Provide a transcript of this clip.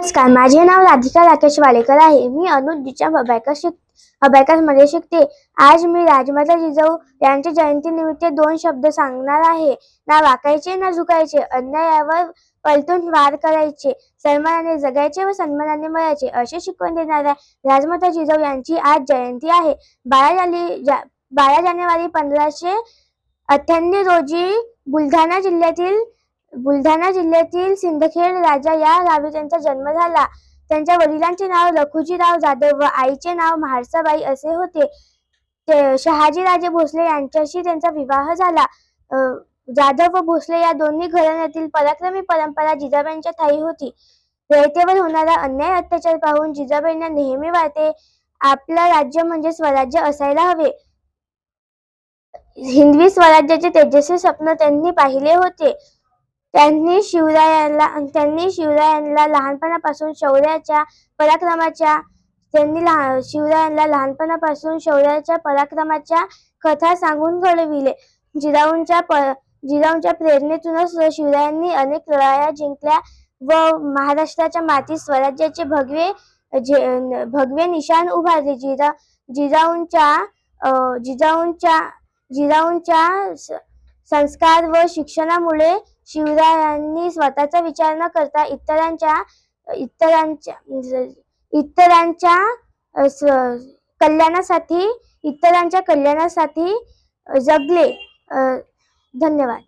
नमस्कार, माझे नाव राधिका राकेश वालेकर आहे. मी अनुजीच्या अबॅकसमध्ये शिकते. आज मी राजमाता जिजाऊ यांच्या जयंतीनिमित्त 2 शब्द सांगणार आहे. ना वाकायचे ना झुकायचे, अन्यायावर पलटून वार करायचे, सन्मानाने जगायचे व सन्मानाने मरायचे, असे शिकवण देणाऱ्या राजमाता जिजाऊ यांची आज जयंती आहे. 12 जानेवारी 1598 रोजी बुलढाणा जिल्ह्यातील सिंदखेड राजा या गावी त्यांचा जन्म झाला. त्यांच्या वडिलांचे नाव लखुजीराव जाधव व आईचे नाव म्हाळसाबाई असे होते. शहाजीराजे भोसले यांच्याशी त्यांचा विवाह झाला. जाधव व भोसले या दोन्ही घराण्यातील पराक्रमी परंपरा जिजाबाईंच्या ठायी होती. रयतेवर होणारा अन्याय अत्याचार पाहून जिजाबाईंना नेहमी वाटे आपलं राज्य म्हणजे स्वराज्य असायला हवे. हिंदवी स्वराज्याचे तेजस्वी स्वप्न त्यांनी पाहिले होते. त्यांनी शिवरायांना लहानपणापासून शौर्याच्या पराक्रमाच्या कथा सांगून घडविले. जिजाऊंच्या प्रेरणेतूनच शिवरायांनी अनेक लढाया जिंकल्या व महाराष्ट्राच्या मातीत स्वराज्याचे भगवे निशाण उभारले. जिजाऊंच्या संस्कार व शिक्षणामुळे शिवरायांनी स्वतःचा विचार न करता इतरांच्या कल्याणासाठी जगले. धन्यवाद.